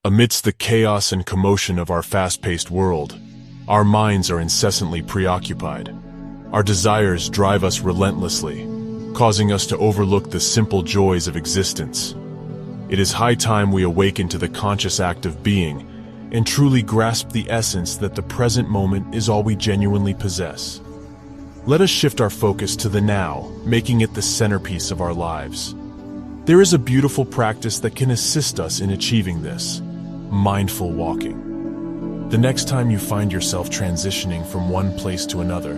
Amidst the chaos and commotion of our fast-paced world, our minds are incessantly preoccupied. Our desires drive us relentlessly, causing us to overlook the simple joys of existence. It is high time we awaken to the conscious act of being and truly grasp the essence that the present moment is all we genuinely possess. Let us shift our focus to the now, making it the centerpiece of our lives. There is a beautiful practice that can assist us in achieving this: mindful walking. The next time you find yourself transitioning from one place to another,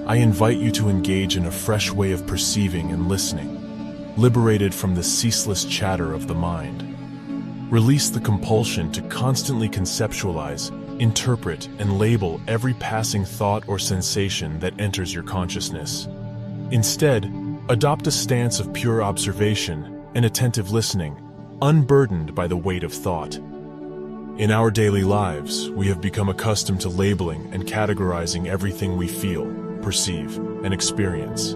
I invite you to engage in a fresh way of perceiving and listening, liberated from the ceaseless chatter of the mind. Release the compulsion to constantly conceptualize, interpret, and label every passing thought or sensation that enters your consciousness. Instead, adopt a stance of pure observation and attentive listening, unburdened by the weight of thought. In our daily lives, we have become accustomed to labeling and categorizing everything we feel, perceive, and experience.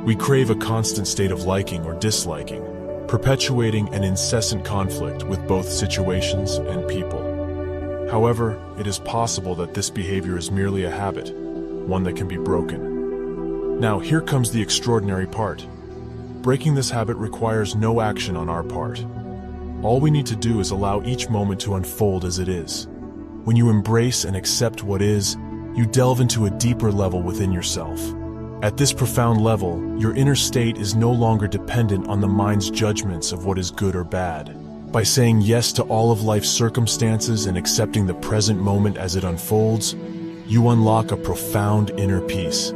We crave a constant state of liking or disliking, perpetuating an incessant conflict with both situations and people. However, it is possible that this behavior is merely a habit, one that can be broken. Now, here comes the extraordinary part. Breaking this habit requires no action on our part. All we need to do is allow each moment to unfold as it is. When you embrace and accept what is, you delve into a deeper level within yourself. At this profound level, your inner state is no longer dependent on the mind's judgments of what is good or bad. By saying yes to all of life's circumstances and accepting the present moment as it unfolds, you unlock a profound inner peace.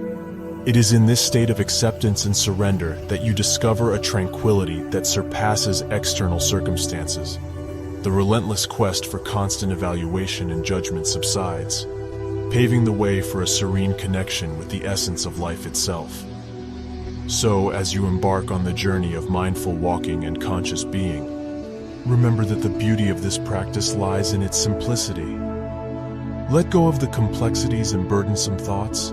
It is in this state of acceptance and surrender that you discover a tranquility that surpasses external circumstances. The relentless quest for constant evaluation and judgment subsides, paving the way for a serene connection with the essence of life itself. So, as you embark on the journey of mindful walking and conscious being, remember that the beauty of this practice lies in its simplicity. Let go of the complexities and burdensome thoughts,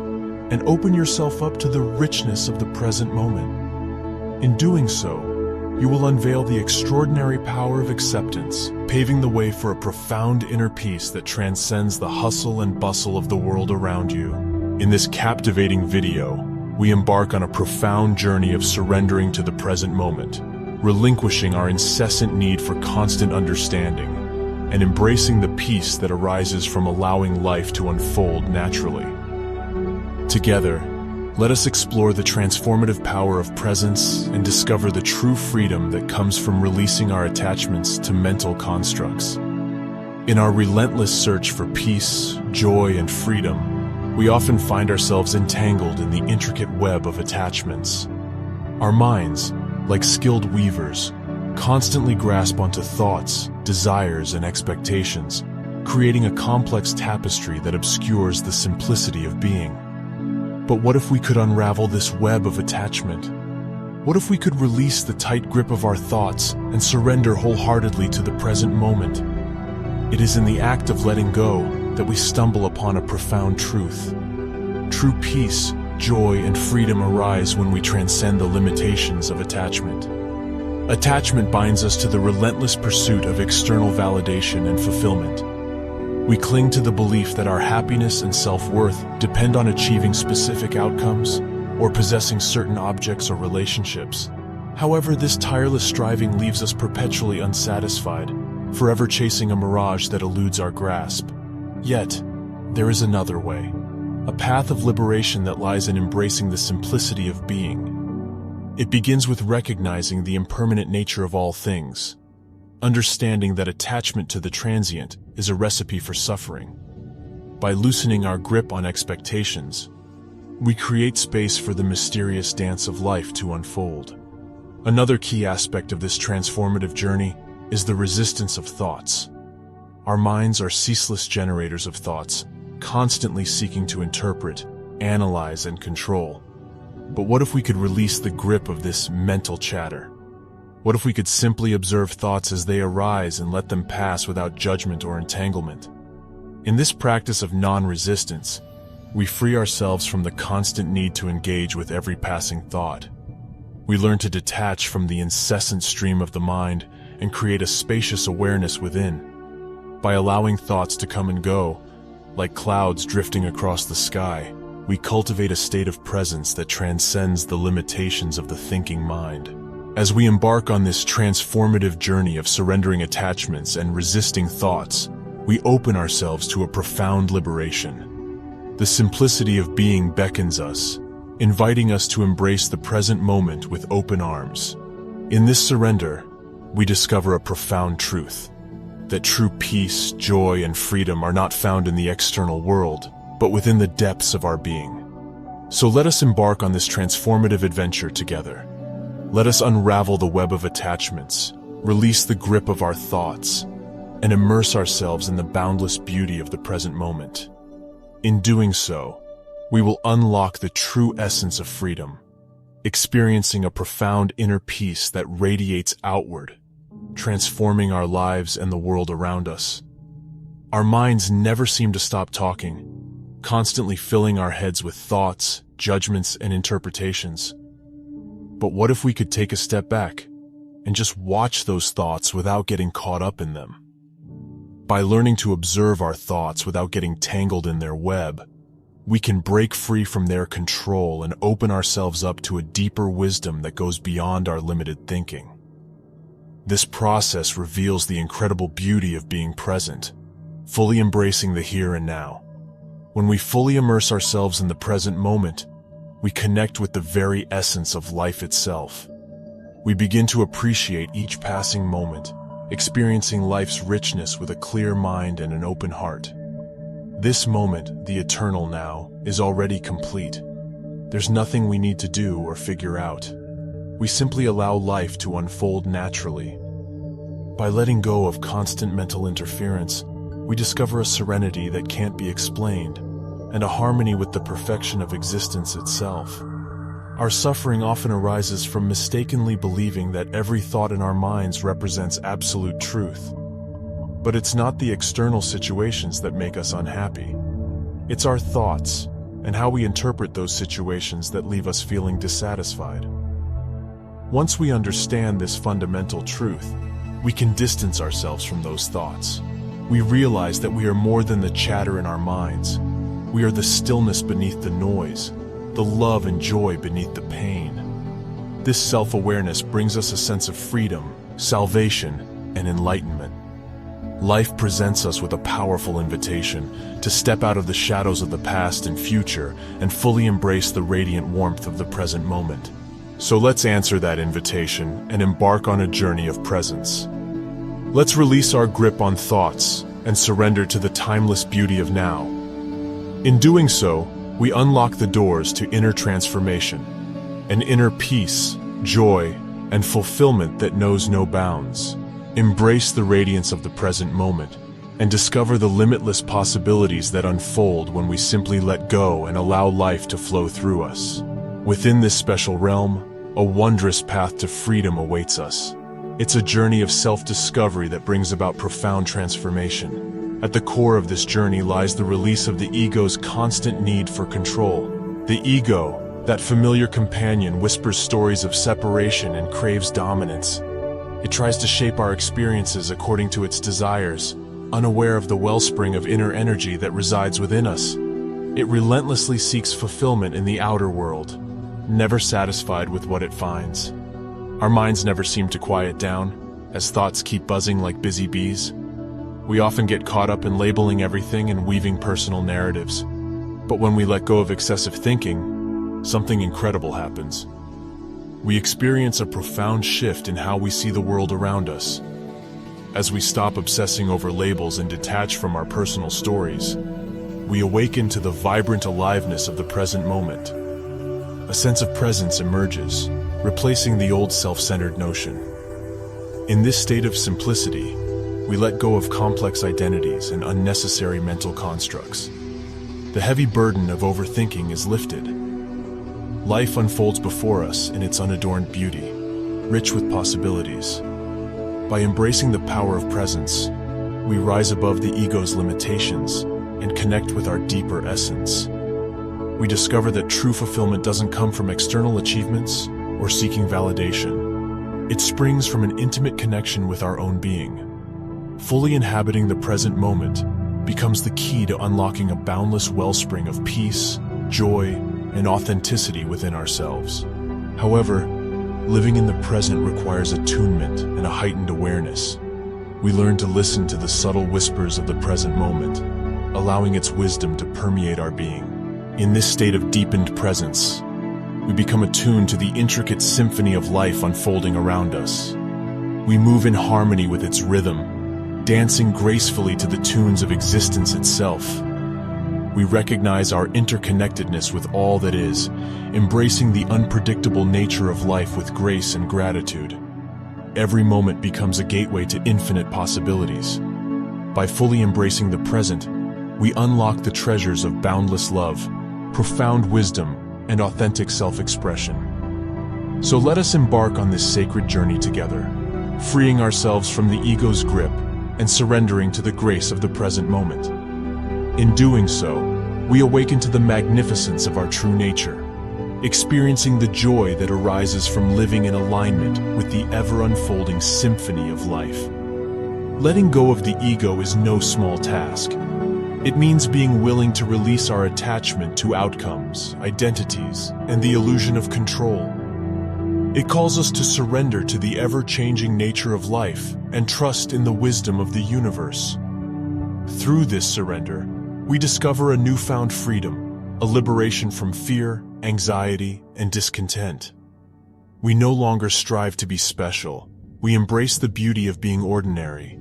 and open yourself up to the richness of the present moment. In doing so, you will unveil the extraordinary power of acceptance, paving the way for a profound inner peace that transcends the hustle and bustle of the world around you. In this captivating video, we embark on a profound journey of surrendering to the present moment, relinquishing our incessant need for constant understanding, and embracing the peace that arises from allowing life to unfold naturally. Together, let us explore the transformative power of presence and discover the true freedom that comes from releasing our attachments to mental constructs. In our relentless search for peace, joy, and freedom, we often find ourselves entangled in the intricate web of attachments. Our minds, like skilled weavers, constantly grasp onto thoughts, desires, and expectations, creating a complex tapestry that obscures the simplicity of being. But what if we could unravel this web of attachment? What if we could release the tight grip of our thoughts and surrender wholeheartedly to the present moment? It is in the act of letting go that we stumble upon a profound truth. True peace, joy, and freedom arise when we transcend the limitations of attachment. Attachment binds us to the relentless pursuit of external validation and fulfillment. We cling to the belief that our happiness and self-worth depend on achieving specific outcomes or possessing certain objects or relationships. However, this tireless striving leaves us perpetually unsatisfied, forever chasing a mirage that eludes our grasp. Yet, there is another way, a path of liberation that lies in embracing the simplicity of being. It begins with recognizing the impermanent nature of all things, understanding that attachment to the transient is a recipe for suffering. By loosening our grip on expectations, we create space for the mysterious dance of life to unfold. Another key aspect of this transformative journey is the resistance of thoughts. Our minds are ceaseless generators of thoughts, constantly seeking to interpret, analyze, and control. But what if we could release the grip of this mental chatter? What if we could simply observe thoughts as they arise and let them pass without judgment or entanglement? In this practice of non-resistance, we free ourselves from the constant need to engage with every passing thought. We learn to detach from the incessant stream of the mind and create a spacious awareness within, By allowing thoughts to come and go, like clouds drifting across the sky, we cultivate a state of presence that transcends the limitations of the thinking mind. As we embark on this transformative journey of surrendering attachments and resisting thoughts, we open ourselves to a profound liberation. The simplicity of being beckons us, inviting us to embrace the present moment with open arms. In this surrender, we discover a profound truth: that true peace, joy, and freedom are not found in the external world, but within the depths of our being. So let us embark on this transformative adventure together. Let us unravel the web of attachments, release the grip of our thoughts, and immerse ourselves in the boundless beauty of the present moment. In doing so, we will unlock the true essence of freedom, experiencing a profound inner peace that radiates outward, transforming our lives and the world around us. Our minds never seem to stop talking, constantly filling our heads with thoughts, judgments, and interpretations. But what if we could take a step back and just watch those thoughts without getting caught up in them? By learning to observe our thoughts without getting tangled in their web, we can break free from their control and open ourselves up to a deeper wisdom that goes beyond our limited thinking. This process reveals the incredible beauty of being present, fully embracing the here and now. When we fully immerse ourselves in the present moment, we connect with the very essence of life itself. We begin to appreciate each passing moment, experiencing life's richness with a clear mind and an open heart. This moment, the eternal now, is already complete. There's nothing we need to do or figure out. We simply allow life to unfold naturally. By letting go of constant mental interference, we discover a serenity that can't be explained, and a harmony with the perfection of existence itself. Our suffering often arises from mistakenly believing that every thought in our minds represents absolute truth. But it's not the external situations that make us unhappy. It's our thoughts and how we interpret those situations that leave us feeling dissatisfied. Once we understand this fundamental truth, we can distance ourselves from those thoughts. We realize that we are more than the chatter in our minds. We are the stillness beneath the noise, the love and joy beneath the pain. This self-awareness brings us a sense of freedom, salvation, and enlightenment. Life presents us with a powerful invitation to step out of the shadows of the past and future and fully embrace the radiant warmth of the present moment. So let's answer that invitation and embark on a journey of presence. Let's release our grip on thoughts and surrender to the timeless beauty of now. In doing so, we unlock the doors to inner transformation, an inner peace, joy, and fulfillment that knows no bounds. Embrace the radiance of the present moment and discover the limitless possibilities that unfold when we simply let go and allow life to flow through us. Within this special realm, a wondrous path to freedom awaits us. It's a journey of self-discovery that brings about profound transformation. At the core of this journey lies the release of the ego's constant need for control. The ego, that familiar companion, whispers stories of separation and craves dominance. It tries to shape our experiences according to its desires, unaware of the wellspring of inner energy that resides within us. It relentlessly seeks fulfillment in the outer world, never satisfied with what it finds. Our minds never seem to quiet down, as thoughts keep buzzing like busy bees. We often get caught up in labeling everything and weaving personal narratives. But when we let go of excessive thinking, something incredible happens. We experience a profound shift in how we see the world around us. As we stop obsessing over labels and detach from our personal stories, we awaken to the vibrant aliveness of the present moment. A sense of presence emerges, replacing the old self-centered notion. In this state of simplicity, we let go of complex identities and unnecessary mental constructs. The heavy burden of overthinking is lifted. Life unfolds before us in its unadorned beauty, rich with possibilities. By embracing the power of presence, we rise above the ego's limitations and connect with our deeper essence. We discover that true fulfillment doesn't come from external achievements or seeking validation. It springs from an intimate connection with our own being. Fully inhabiting the present moment becomes the key to unlocking a boundless wellspring of peace, joy, and authenticity within ourselves. However, living in the present requires attunement and a heightened awareness. We learn to listen to the subtle whispers of the present moment, allowing its wisdom to permeate our being. In this state of deepened presence, we become attuned to the intricate symphony of life unfolding around us. We move in harmony with its rhythm, dancing gracefully to the tunes of existence itself. We recognize our interconnectedness with all that is, embracing the unpredictable nature of life with grace and gratitude. Every moment becomes a gateway to infinite possibilities. By fully embracing the present, we unlock the treasures of boundless love, profound wisdom, and authentic self-expression. So let us embark on this sacred journey together, freeing ourselves from the ego's grip and surrendering to the grace of the present moment. In doing so, we awaken to the magnificence of our true nature, experiencing the joy that arises from living in alignment with the ever-unfolding symphony of life. Letting go of the ego is no small task. It means being willing to release our attachment to outcomes, identities, and the illusion of control. It calls us to surrender to the ever-changing nature of life and trust in the wisdom of the universe. Through this surrender, we discover a newfound freedom, a liberation from fear, anxiety, and discontent. We no longer strive to be special. We embrace the beauty of being ordinary.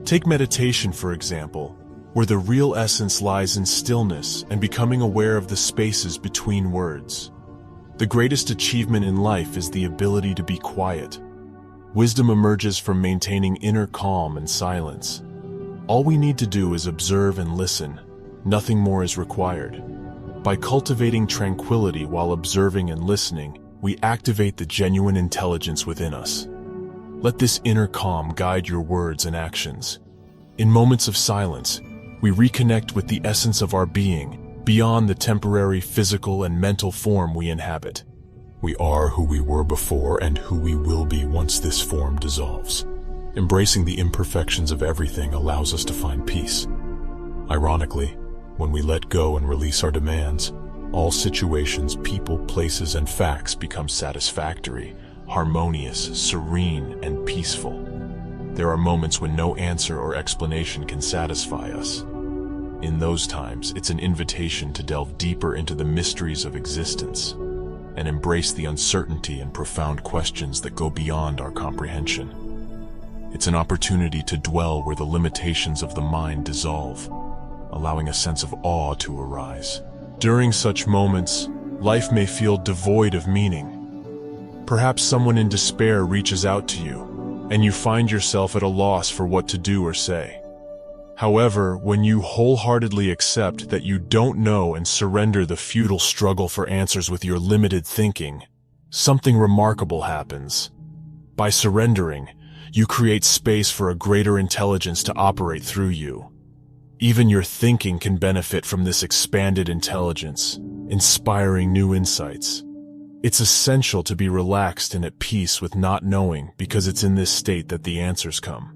Take meditation, for example, where the real essence lies in stillness and becoming aware of the spaces between words. The greatest achievement in life is the ability to be quiet. Wisdom emerges from maintaining inner calm and silence. All we need to do is observe and listen. Nothing more is required. By cultivating tranquility while observing and listening, we activate the genuine intelligence within us. Let this inner calm guide your words and actions. In moments of silence, we reconnect with the essence of our being, beyond the temporary physical and mental form we inhabit. We are who we were before and who we will be once this form dissolves. Embracing the imperfections of everything allows us to find peace. Ironically, when we let go and release our demands, all situations, people, places, and facts become satisfactory, harmonious, serene, and peaceful. There are moments when no answer or explanation can satisfy us. In those times, it's an invitation to delve deeper into the mysteries of existence and embrace the uncertainty and profound questions that go beyond our comprehension. It's an opportunity to dwell where the limitations of the mind dissolve, allowing a sense of awe to arise. During such moments, life may feel devoid of meaning. Perhaps someone in despair reaches out to you, and you find yourself at a loss for what to do or say. However, when you wholeheartedly accept that you don't know and surrender the futile struggle for answers with your limited thinking, something remarkable happens. By surrendering, you create space for a greater intelligence to operate through you. Even your thinking can benefit from this expanded intelligence, inspiring new insights. It's essential to be relaxed and at peace with not knowing, because it's in this state that the answers come.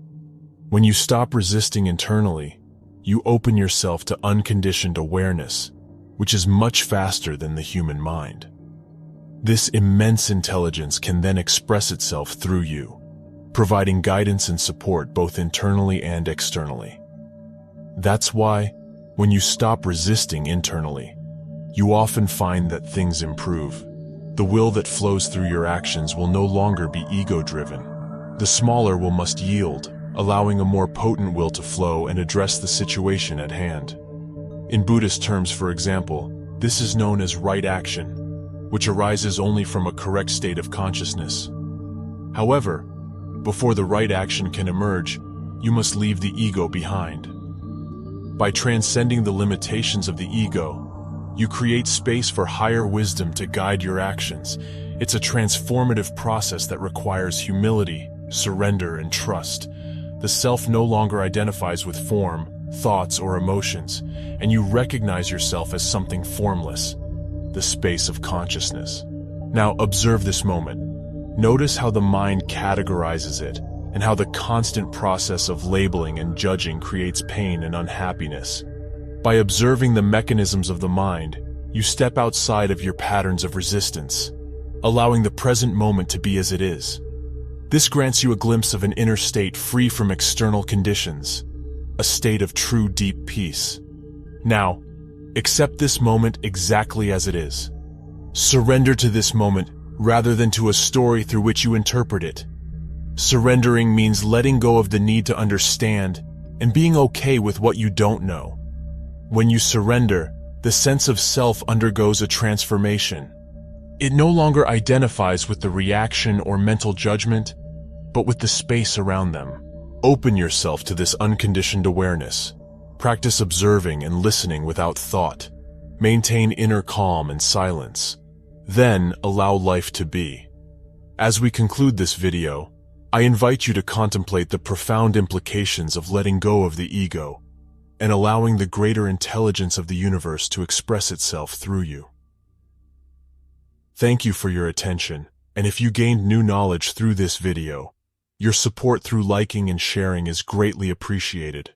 When you stop resisting internally, you open yourself to unconditioned awareness, which is much faster than the human mind. This immense intelligence can then express itself through you, providing guidance and support both internally and externally. That's why, when you stop resisting internally, you often find that things improve. The will that flows through your actions will no longer be ego-driven. The smaller will must yield, allowing a more potent will to flow and address the situation at hand. In Buddhist terms, for example, this is known as right action, which arises only from a correct state of consciousness. However, before the right action can emerge, you must leave the ego behind. By transcending the limitations of the ego, you create space for higher wisdom to guide your actions. It's a transformative process that requires humility, surrender, and trust. The self no longer identifies with form, thoughts, or emotions, and you recognize yourself as something formless, the space of consciousness. Now observe this moment. Notice how the mind categorizes it and how the constant process of labeling and judging creates pain and unhappiness. By observing the mechanisms of the mind, you step outside of your patterns of resistance, allowing the present moment to be as it is. This grants you a glimpse of an inner state free from external conditions, a state of true deep peace. Now, accept this moment exactly as it is. Surrender to this moment rather than to a story through which you interpret it. Surrendering means letting go of the need to understand and being okay with what you don't know. When you surrender, the sense of self undergoes a transformation. It no longer identifies with the reaction or mental judgment, but with the space around them. Open yourself to this unconditioned awareness. Practice observing and listening without thought. Maintain inner calm and silence. Then allow life to be. As we conclude this video, I invite you to contemplate the profound implications of letting go of the ego and allowing the greater intelligence of the universe to express itself through you. Thank you for your attention, and if you gained new knowledge through this video, your support through liking and sharing is greatly appreciated.